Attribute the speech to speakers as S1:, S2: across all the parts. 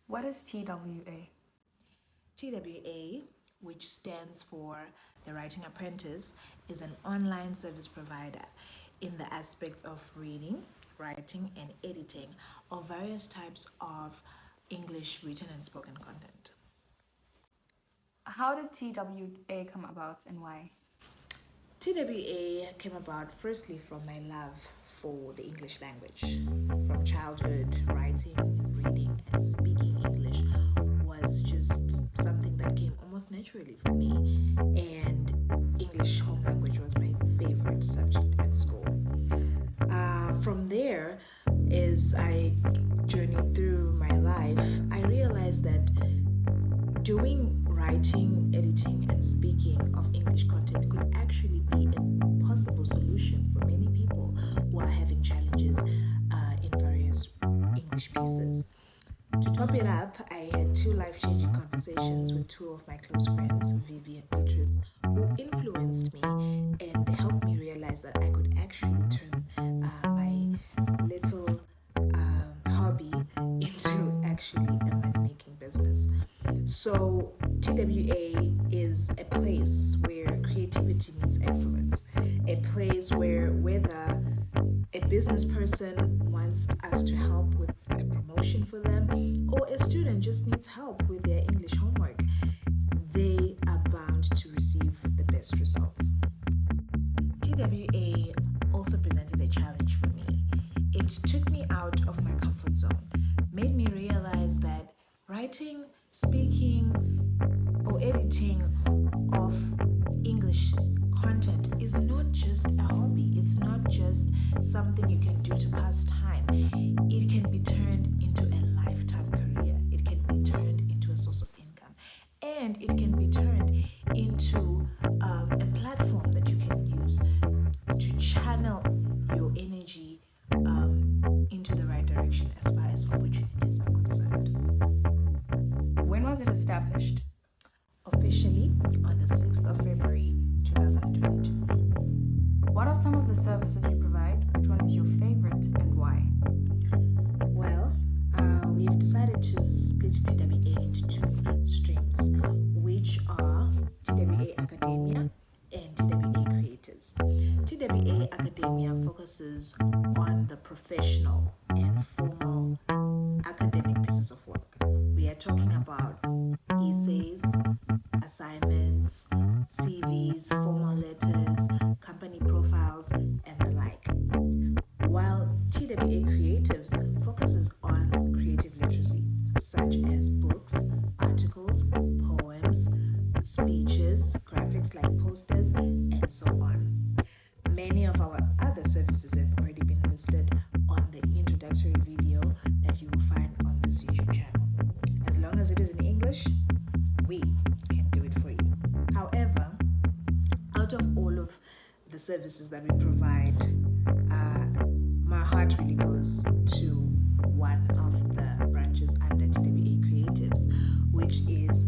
S1: What is TWA?
S2: T.W.A, which stands for the Writing Apprentice, is an online service provider in the aspects of reading, writing, and editing of various types of English written and spoken content.
S1: How did TWA come about and why?
S2: T.W.A came about firstly from my love for the English language. From childhood, writing, reading, and speaking English was just something that came almost naturally for me, and English home language was my favorite subject at school. From there, as I journeyed through my life, I realized that doing writing, editing, and speaking of English content could actually be a possible solution for many people who are having challenges in various English pieces. To top it up, I had two life-changing conversations with two of my close friends, Vivi and Beatrice, who influenced me and helped me realize that I could actually turn my little hobby into actually a money-making business. So TWA is a place where creativity meets excellence, a place whether a business person wants us to help with a promotion for them, or a student just needs help with their English homework, they are bound to receive the best results. TWA also presented a challenge for me. It took me out of my comfort zone, made me realize that writing, speaking, or editing of English content is not just a hobby. It's not just something you can do to pass time. It can be turned into a lifetime career. It can be turned into a source of income. And it can be turned into a platform that you can use to channel your energy into the right direction as far as opportunities are concerned.
S1: When was it established?
S2: Officially on the 6th of February 2022.
S1: What are some of the services you provide? Which one is your favorite and why?
S2: Well, we have decided to split TWA into two streams, which are TWA Academia and TWA Creatives. TWA Academia focuses on the professional and formal academic pieces of work. We are talking about essays, assignments, CVs, formal letters, company profiles, and the like. While TWA Creatives focuses on creative literacy, such as books, articles, poems, speeches, graphics like posters, and so on. Many of our other services have already been listed on the introductory video that you will find on this YouTube channel. As long as it is in English, we can do it for you. However, out of all of the services that we provide, my heart really goes to one of the branches under TWA Creatives, which is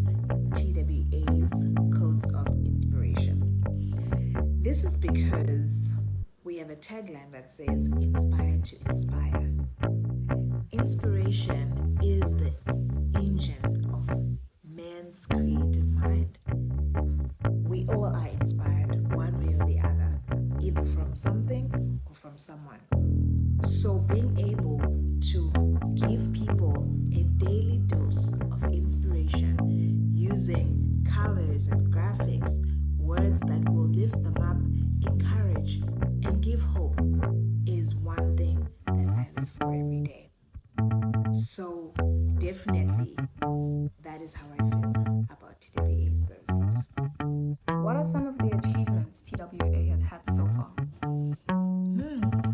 S2: TWA's Codes of Inspiration. This is because we have a tagline that says, "Inspire to inspire." Inspiration is the engine of man's creative mind. We all are inspired one way or the other, either from something or from someone. So being able to give people a daily dose of inspiration using colors and graphics, words that will lift them up, encourage, and give hope is one thing that I live for every day. So definitely, that is how I feel about TWA services.
S1: What are some of the achievements TWA has had so far?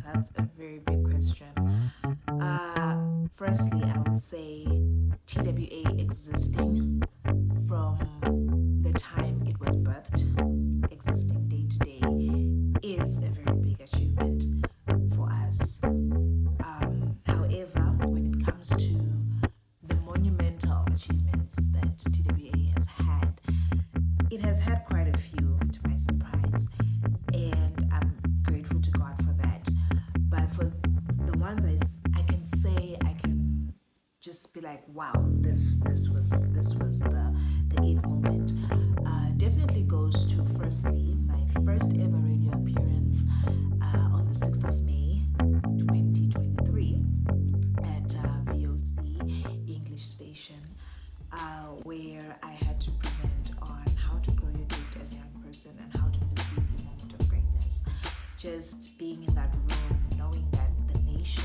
S2: That's a very big question. Firstly, I would say TWA existing from the time it was birthed, existing day to day, is a very big achievement for us. However, when it comes to the monumental achievements that TWA has had, it has had quite a few, to my surprise, and I'm grateful to God for that. But for the ones I can say I can just be like, wow, this was the it moment. Definitely goes to firstly my first ever radio appearance on the 6th of May 2023 at VOC English Station, where I had to present on how to grow your gift as a young person and how to perceive your moment of greatness. Just being in that room, knowing that the nation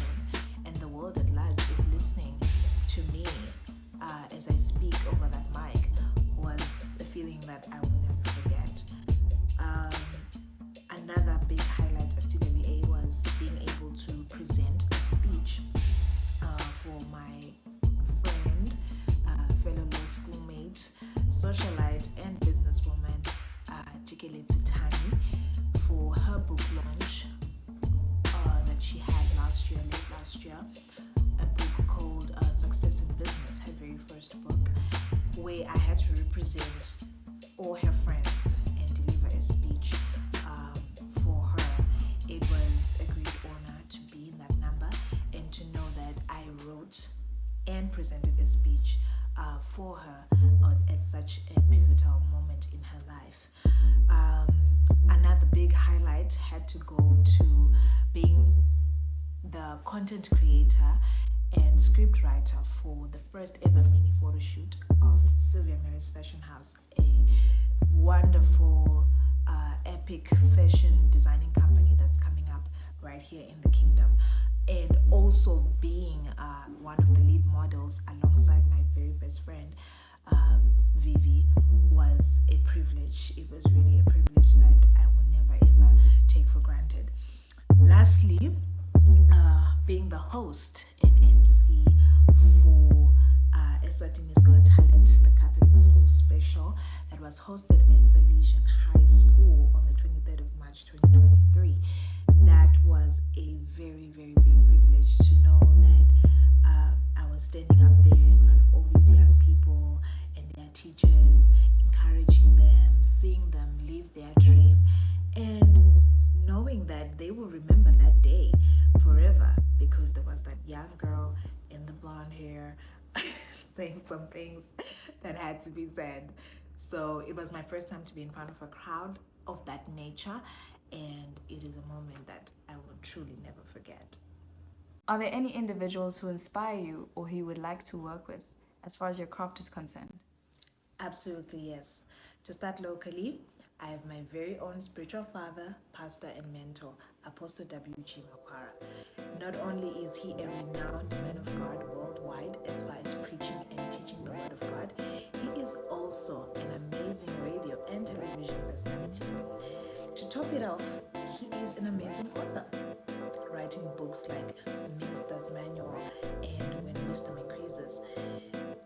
S2: and the world at large is listening to me as I speak over that mic was a feeling that I will never forget. Um, Another big highlight of T.W.A was being able to present a speech for my friend, fellow law school mate, socialite, and businesswoman, T.W.A, for her book launch that she had late last year, a book called Success in Business, her very first book, where I had to represent all her friends and deliver a speech for her. It was a great honor to be in that number and to know that I wrote and presented a speech for her at such a pivotal moment in her life. Another big highlight had to go to being the content creator and scriptwriter for the first ever mini photo shoot of Sylvia Mary's Fashion House, a wonderful, epic fashion designing company that's coming up right here in the kingdom. And also being one of the lead models alongside my very best friend, Vivi, was a privilege. It was really a privilege that I will never ever take for granted. Lastly, being the host and MC for Eswatini's Got Talent, the Catholic School special that was hosted at Salesian High School on the 23rd of March 2023. That was a very, very big privilege to know that I was standing up there in front of all these young people and their teachers, encouraging them, seeing them live their dream, and knowing that they will remember that day forever because there was that young girl in the blonde hair saying some things that had to be said. So it was my first time to be in front of a crowd of that nature, and it is a moment that I will truly never forget.
S1: Are there any individuals who inspire you or who you would like to work with as far as your craft is concerned?
S2: Absolutely, yes. To start locally, I have my very own spiritual father, pastor, and mentor, Apostle W.G. Not only is he a renowned man of God worldwide as far as preaching and teaching the Word of God, he is also an amazing radio and television personality. To top it off, he is an amazing author, writing books like Minister's Manual and When Wisdom Increases.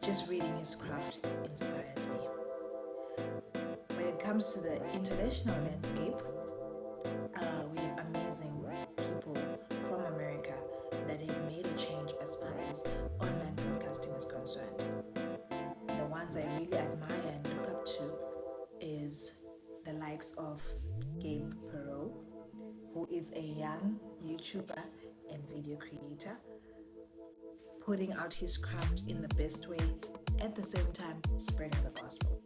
S2: Just reading his craft inspires me. When it comes to the international landscape, we have amazing people from America that have made a change as far as online broadcasting is concerned. The ones I really admire and look up to is the likes of Gabe Perot, who is a young YouTuber and video creator, putting out his craft in the best way, at the same time spreading the gospel.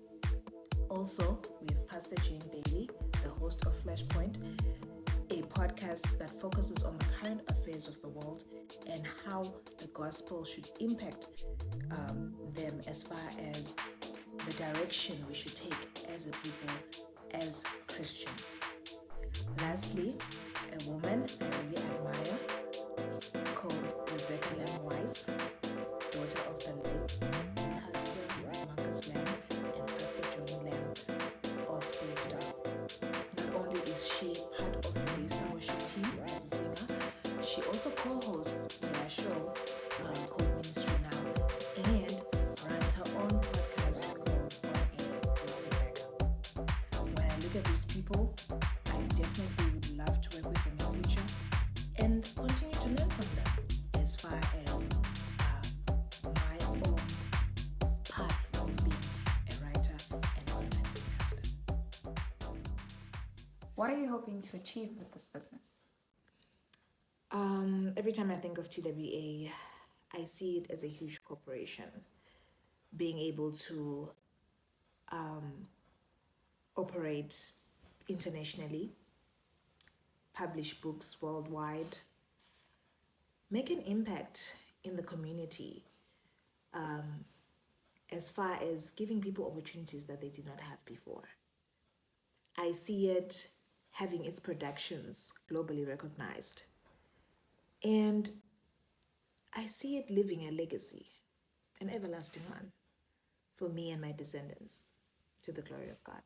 S2: Also, we have Pastor Jane Bailey, the host of Flashpoint, a podcast that focuses on the current affairs of the world and how the gospel should impact them as far as the direction we should take as a people, as Christians. Lastly, a woman I really admire called Rebecca Lamb Weiss, daughter of the late Pastor Marcus Lamb and Pastor John Lamb of Daystar. Not only is she part of the Daystar worship team as a singer, she also co-hosts their show called Ministry Now and runs her own podcast called On Air with Rebecca. When I look at these people, I definitely would love to work with them in the future and continue to learn from them as far as my own path of being a writer and online broadcaster.
S1: What are you hoping to achieve with this business?
S2: Every time I think of T.W.A, I see it as a huge corporation being able to operate internationally, publish books worldwide, make an impact in the community, as far as giving people opportunities that they did not have before. I see it having its productions globally recognized. And I see it leaving a legacy, an everlasting one, for me and my descendants, to the glory of God.